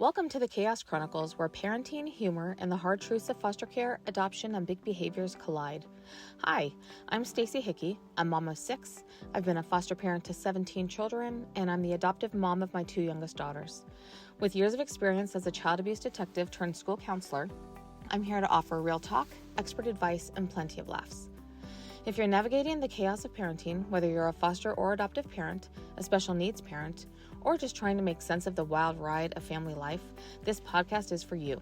Welcome to the Chaos Chronicles, where parenting, humor, and the hard truths of foster care, adoption, and big behaviors collide. Hi, I'm Stacey Hickey. I'm mom of 6. I've been a foster parent to 17 children, and I'm the adoptive mom of my 2 youngest daughters. With years of experience as a child abuse detective turned school counselor, I'm here to offer real talk, expert advice, and plenty of laughs. If you're navigating the chaos of parenting, whether you're a foster or adoptive parent, a special needs parent, or just trying to make sense of the wild ride of family life, this podcast is for you.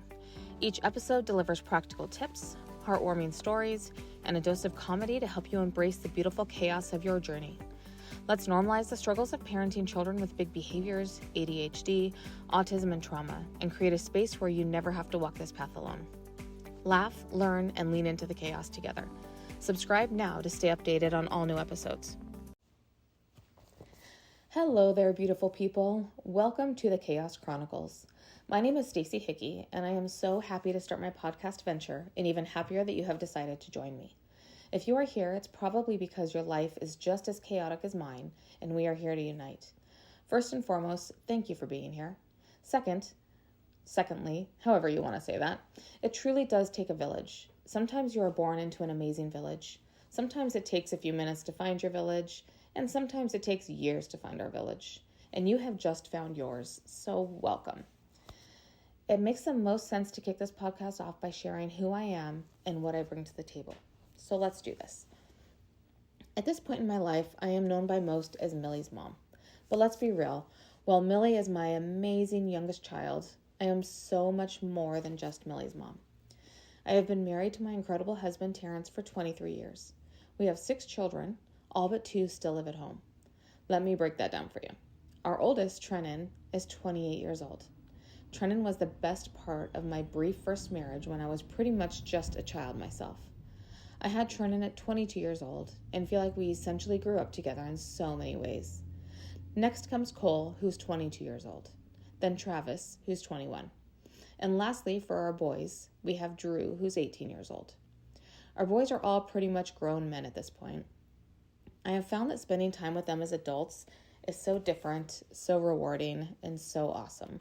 Each episode delivers practical tips, heartwarming stories, and a dose of comedy to help you embrace the beautiful chaos of your journey. Let's normalize the struggles of parenting children with big behaviors, ADHD, autism, and trauma, and create a space where you never have to walk this path alone. Laugh, learn, and lean into the chaos together. Subscribe now to stay updated on all new episodes. Hello there, beautiful people. Welcome to the Chaos Chronicles. My name is Stacey Hickey, and I am so happy to start my podcast venture, and even happier that you have decided to join me. If you are here, it's probably because your life is just as chaotic as mine, and we are here to unite. First and foremost, thank you for being here. Secondly, however you want to say that, it truly does take a village. Sometimes you are born into an amazing village. Sometimes it takes a few minutes to find your village, and sometimes it takes years to find our village. And you have just found yours, so welcome. It makes the most sense to kick this podcast off by sharing who I am and what I bring to the table. So let's do this. At this point in my life, I am known by most as Millie's mom. But let's be real, while Millie is my amazing youngest child, I am so much more than just Millie's mom. I have been married to my incredible husband, Terrence, for 23 years. We have 6 children, all but 2 still live at home. Let me break that down for you. Our oldest, Trennan, is 28 years old. Trennan was the best part of my brief first marriage when I was pretty much just a child myself. I had Trennan at 22 years old and feel like we essentially grew up together in so many ways. Next comes Cole, who's 22 years old. Then Travis, who's 21. And lastly, for our boys, we have Drew, who's 18 years old. Our boys are all pretty much grown men at this point. I have found that spending time with them as adults is so different, so rewarding, and so awesome.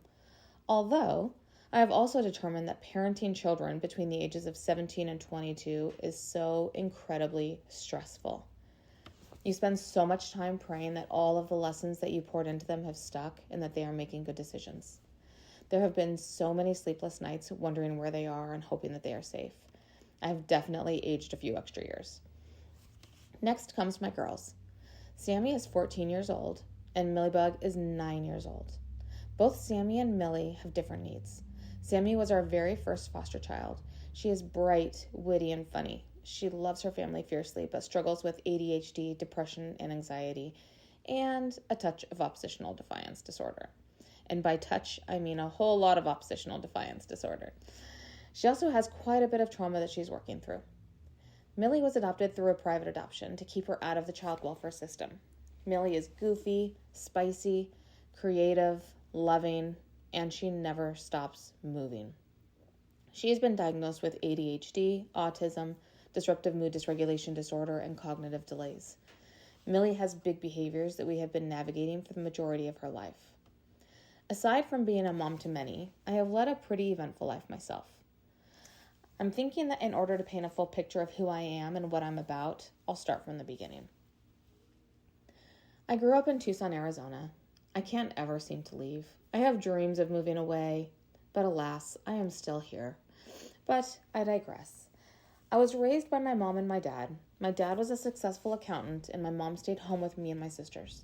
Although, I have also determined that parenting children between the ages of 17 and 22 is so incredibly stressful. You spend so much time praying that all of the lessons that you poured into them have stuck and that they are making good decisions. There have been so many sleepless nights wondering where they are and hoping that they are safe. I have definitely aged a few extra years. Next comes my girls. Sammy is 14 years old and Millibug is 9 years old. Both Sammy and Millie have different needs. Sammy was our very first foster child. She is bright, witty, and funny. She loves her family fiercely but struggles with ADHD, depression, and anxiety, and a touch of oppositional defiance disorder. And by touch, I mean a whole lot of oppositional defiance disorder. She also has quite a bit of trauma that she's working through. Millie was adopted through a private adoption to keep her out of the child welfare system. Millie is goofy, spicy, creative, loving, and she never stops moving. She has been diagnosed with ADHD, autism, disruptive mood dysregulation disorder, and cognitive delays. Millie has big behaviors that we have been navigating for the majority of her life. Aside from being a mom to many, I have led a pretty eventful life myself. I'm thinking that in order to paint a full picture of who I am and what I'm about, I'll start from the beginning. I grew up in Tucson, Arizona. I can't ever seem to leave. I have dreams of moving away, but alas, I am still here. But I digress. I was raised by my mom and my dad. My dad was a successful accountant, and my mom stayed home with me and my sisters.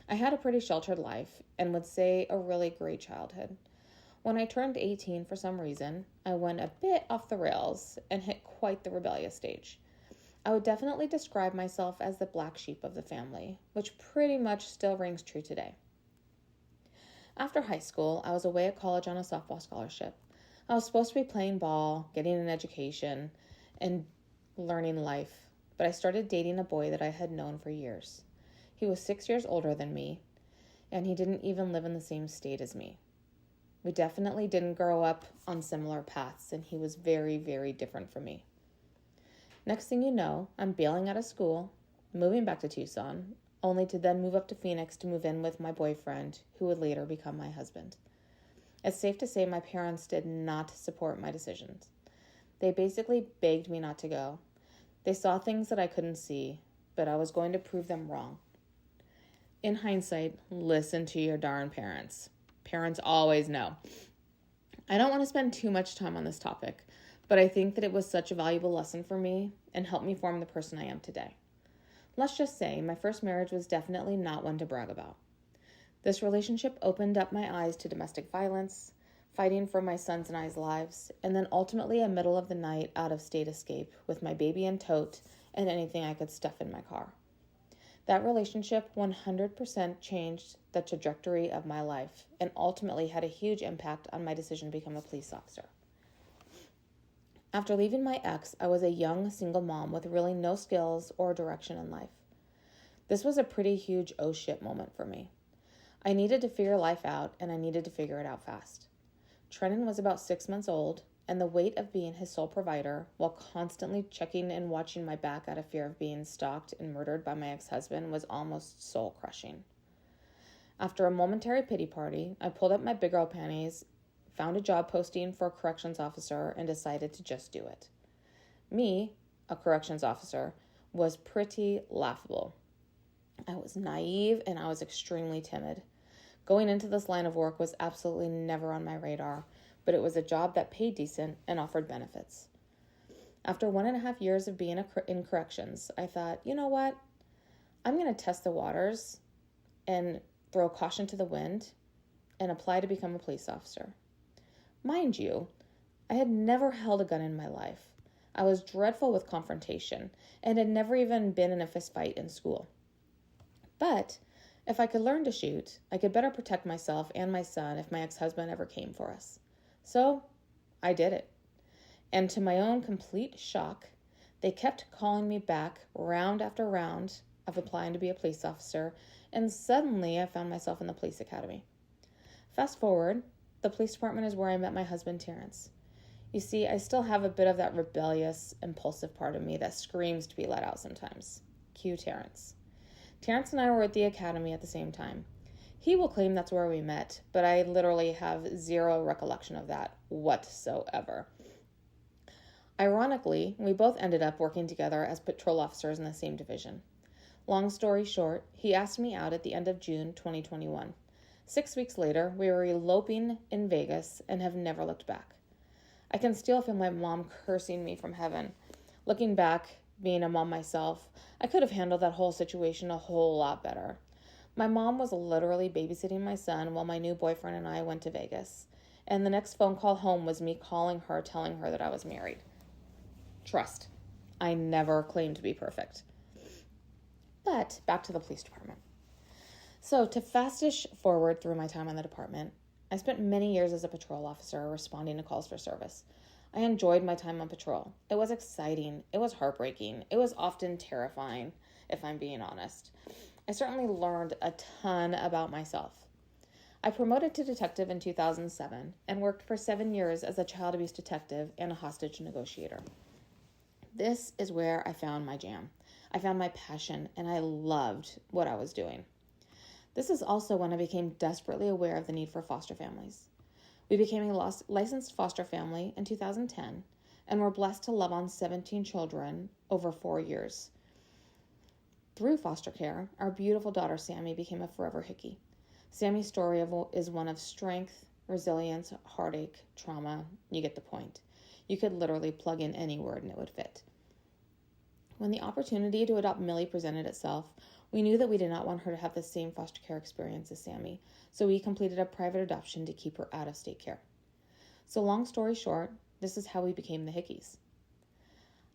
I had a pretty sheltered life and would say a really great childhood. When I turned 18 for some reason, I went a bit off the rails and hit quite the rebellious stage. I would definitely describe myself as the black sheep of the family, which pretty much still rings true today. After high school, I was away at college on a softball scholarship. I was supposed to be playing ball, getting an education, and learning life, but I started dating a boy that I had known for years. He was 6 years older than me, and he didn't even live in the same state as me. We definitely didn't grow up on similar paths, and he was very, very different from me. Next thing you know, I'm bailing out of school, moving back to Tucson, only to then move up to Phoenix to move in with my boyfriend, who would later become my husband. It's safe to say my parents did not support my decisions. They basically begged me not to go. They saw things that I couldn't see, but I was going to prove them wrong. In hindsight, listen to your darn parents. Parents always know. I don't want to spend too much time on this topic, but I think that it was such a valuable lesson for me and helped me form the person I am today. Let's just say my first marriage was definitely not one to brag about. This relationship opened up my eyes to domestic violence, fighting for my son's and I's lives, and then ultimately a middle of the night out-of-state escape with my baby in tote and anything I could stuff in my car. That relationship 100% changed the trajectory of my life and ultimately had a huge impact on my decision to become a police officer. After leaving my ex, I was a young single mom with really no skills or direction in life. This was a pretty huge oh shit moment for me. I needed to figure life out, and I needed to figure it out fast. Trenton was about 6 months old, and the weight of being his sole provider, while constantly checking and watching my back out of fear of being stalked and murdered by my ex-husband, was almost soul-crushing. After a momentary pity party, I pulled up my big girl panties, found a job posting for a corrections officer, and decided to just do it. Me, a corrections officer, was pretty laughable. I was naive and I was extremely timid. Going into this line of work was absolutely never on my radar, but it was a job that paid decent and offered benefits. After 1.5 years of being in corrections, I thought, you know what? I'm going to test the waters and throw caution to the wind and apply to become a police officer. Mind you, I had never held a gun in my life. I was dreadful with confrontation and had never even been in a fist fight in school. But if I could learn to shoot, I could better protect myself and my son if my ex-husband ever came for us. So I did it. And to my own complete shock, they kept calling me back round after round of applying to be a police officer, and suddenly I found myself in the police academy. Fast forward, the police department is where I met my husband, Terrence. You see, I still have a bit of that rebellious, impulsive part of me that screams to be let out sometimes. Cue Terrence. Terrence and I were at the academy at the same time. He will claim that's where we met, but I literally have zero recollection of that whatsoever. Ironically, we both ended up working together as patrol officers in the same division. Long story short, he asked me out at the end of June 2021. 6 weeks later, we were eloping in Vegas and have never looked back. I can still feel my mom cursing me from heaven. Looking back, being a mom myself, I could have handled that whole situation a whole lot better. My mom was literally babysitting my son while my new boyfriend and I went to Vegas. And the next phone call home was me calling her, telling her that I was married. Trust, I never claimed to be perfect. But back to the police department. So to fastish forward through my time in the department, I spent many years as a patrol officer responding to calls for service. I enjoyed my time on patrol. It was exciting. It was heartbreaking. It was often terrifying, if I'm being honest. I certainly learned a ton about myself. I promoted to detective in 2007 and worked for 7 years as a child abuse detective and a hostage negotiator. This is where I found my jam. I found my passion, and I loved what I was doing. This is also when I became desperately aware of the need for foster families. We became a licensed foster family in 2010 and were blessed to love on 17 children over 4 years. Through foster care, our beautiful daughter Sammy became a forever Hickey. Sammy's story is one of strength, resilience, heartache, trauma. You get the point. You could literally plug in any word and it would fit. When the opportunity to adopt Millie presented itself, we knew that we did not want her to have the same foster care experience as Sammy, so we completed a private adoption to keep her out of state care. So long story short, this is how we became the Hickeys.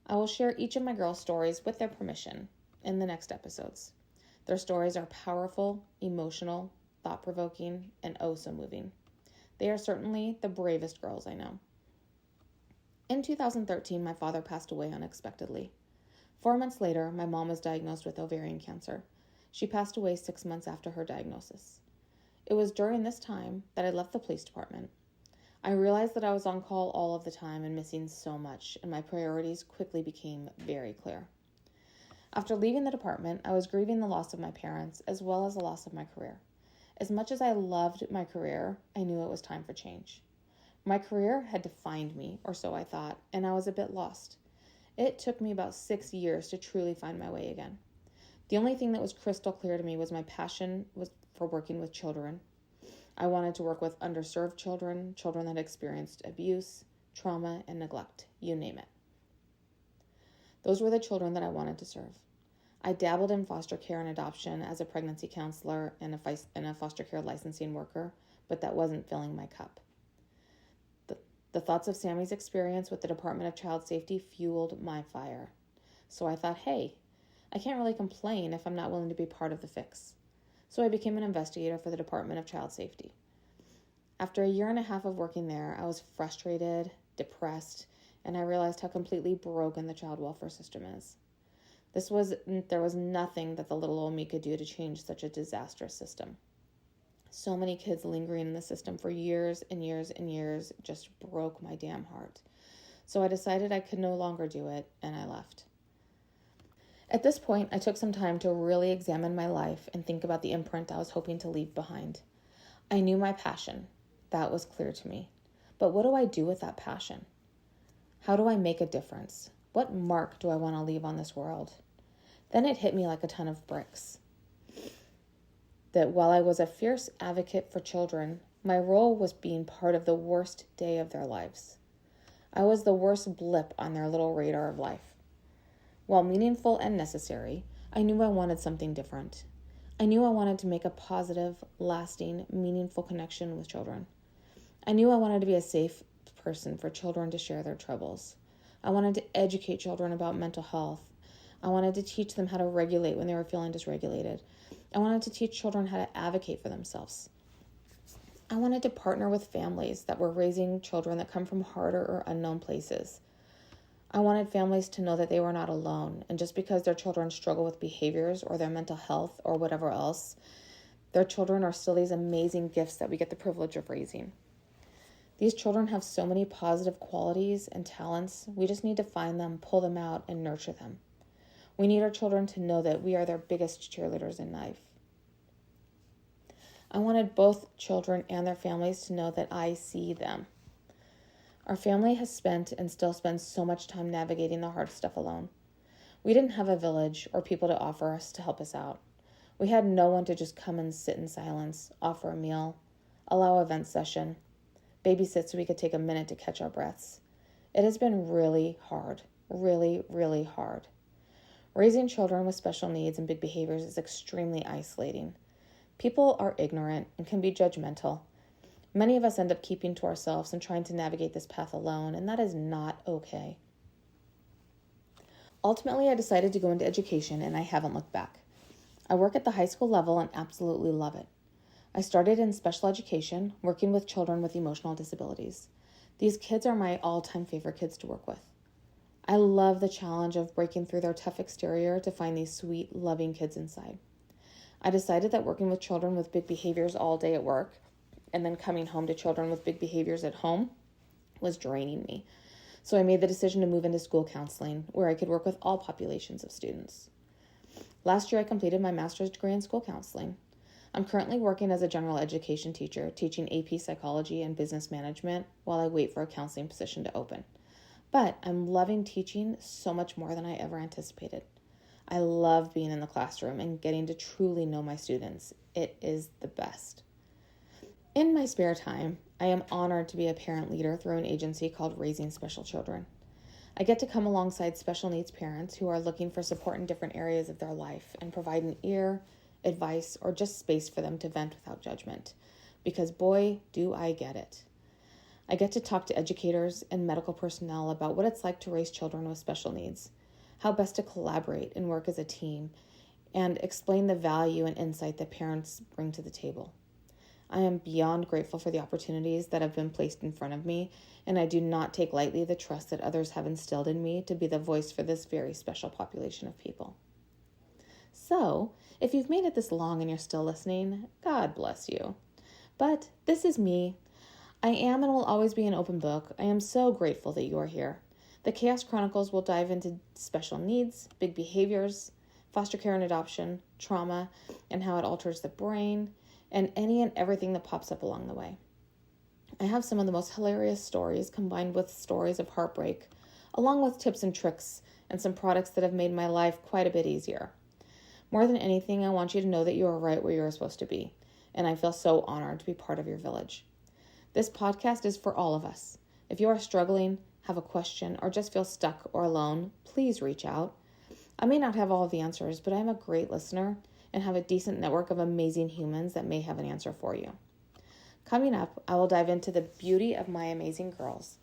I will share each of my girls' stories with their permission in the next episodes. Their stories are powerful, emotional, thought-provoking, and oh so moving. They are certainly the bravest girls I know. In 2013, my father passed away unexpectedly. 4 months later, my mom was diagnosed with ovarian cancer. She passed away 6 months after her diagnosis. It was during this time that I left the police department. I realized that I was on call all of the time and missing so much, and my priorities quickly became very clear. After leaving the department, I was grieving the loss of my parents as well as the loss of my career. As much as I loved my career, I knew it was time for change. My career had defined me, or so I thought, and I was a bit lost. It took me about 6 years to truly find my way again. The only thing that was crystal clear to me was my passion was for working with children. I wanted to work with underserved children, children that experienced abuse, trauma, and neglect, you name it. Those were the children that I wanted to serve. I dabbled in foster care and adoption as a pregnancy counselor and a foster care licensing worker, but that wasn't filling my cup. The thoughts of Sammy's experience with the Department of Child Safety fueled my fire. So I thought, hey, I can't really complain if I'm not willing to be part of the fix. So I became an investigator for the Department of Child Safety. After a year and a half of working there, I was frustrated, depressed, and I realized how completely broken the child welfare system is. There was nothing that the little old me could do to change such a disastrous system. So many kids lingering in the system for years and years and years just broke my damn heart. So I decided I could no longer do it, and I left. At this point, I took some time to really examine my life and think about the imprint I was hoping to leave behind. I knew my passion. That was clear to me. But what do I do with that passion? How do I make a difference? What mark do I want to leave on this world? Then it hit me like a ton of bricks. That while I was a fierce advocate for children, my role was being part of the worst day of their lives. I was the worst blip on their little radar of life. While meaningful and necessary, I knew I wanted something different. I knew I wanted to make a positive, lasting, meaningful connection with children. I knew I wanted to be a safe person for children to share their troubles. I wanted to educate children about mental health. I wanted to teach them how to regulate when they were feeling dysregulated. I wanted to teach children how to advocate for themselves. I wanted to partner with families that were raising children that come from harder or unknown places. I wanted families to know that they were not alone, and just because their children struggle with behaviors or their mental health or whatever else, their children are still these amazing gifts that we get the privilege of raising. These children have so many positive qualities and talents. We just need to find them, pull them out, and nurture them. We need our children to know that we are their biggest cheerleaders in life. I wanted both children and their families to know that I see them. Our family has spent and still spends so much time navigating the hard stuff alone. We didn't have a village or people to offer us to help us out. We had no one to just come and sit in silence, offer a meal, allow a vent session, babysit so we could take a minute to catch our breaths. It has been really hard, really, really hard. Raising children with special needs and big behaviors is extremely isolating. People are ignorant and can be judgmental. Many of us end up keeping to ourselves and trying to navigate this path alone, and that is not okay. Ultimately, I decided to go into education, and I haven't looked back. I work at the high school level and absolutely love it. I started in special education, working with children with emotional disabilities. These kids are my all-time favorite kids to work with. I love the challenge of breaking through their tough exterior to find these sweet, loving kids inside. I decided that working with children with big behaviors all day at work and then coming home to children with big behaviors at home was draining me. So I made the decision to move into school counseling, where I could work with all populations of students. Last year, I completed my master's degree in school counseling. I'm currently working as a general education teacher, teaching AP psychology and business management while I wait for a counseling position to open. But I'm loving teaching so much more than I ever anticipated. I love being in the classroom and getting to truly know my students. It is the best. In my spare time, I am honored to be a parent leader through an agency called Raising Special Children. I get to come alongside special needs parents who are looking for support in different areas of their life and provide an ear, advice, or just space for them to vent without judgment. Because boy, do I get it. I get to talk to educators and medical personnel about what it's like to raise children with special needs, how best to collaborate and work as a team, and explain the value and insight that parents bring to the table. I am beyond grateful for the opportunities that have been placed in front of me, and I do not take lightly the trust that others have instilled in me to be the voice for this very special population of people. So, if you've made it this long and you're still listening, God bless you. But this is me. I am and will always be an open book. I am so grateful that you are here. The Chaos Chronicles will dive into special needs, big behaviors, foster care and adoption, trauma, and how it alters the brain, and any and everything that pops up along the way. I have some of the most hilarious stories combined with stories of heartbreak, along with tips and tricks and some products that have made my life quite a bit easier. More than anything, I want you to know that you are right where you are supposed to be, and I feel so honored to be part of your village. This podcast is for all of us. If you are struggling, have a question, or just feel stuck or alone, please reach out. I may not have all of the answers, but I'm a great listener and have a decent network of amazing humans that may have an answer for you. Coming up, I will dive into the beauty of my amazing girls.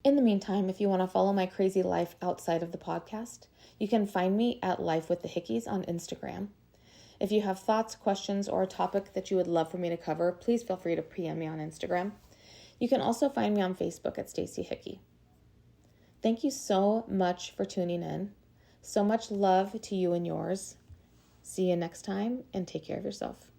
In the meantime, if you want to follow my crazy life outside of the podcast, you can find me at Life with the Hickeys on Instagram. If you have thoughts, questions, or a topic that you would love for me to cover, please feel free to PM me on Instagram. You can also find me on Facebook at Stacey Hickey. Thank you so much for tuning in. So much love to you and yours. See you next time, and take care of yourself.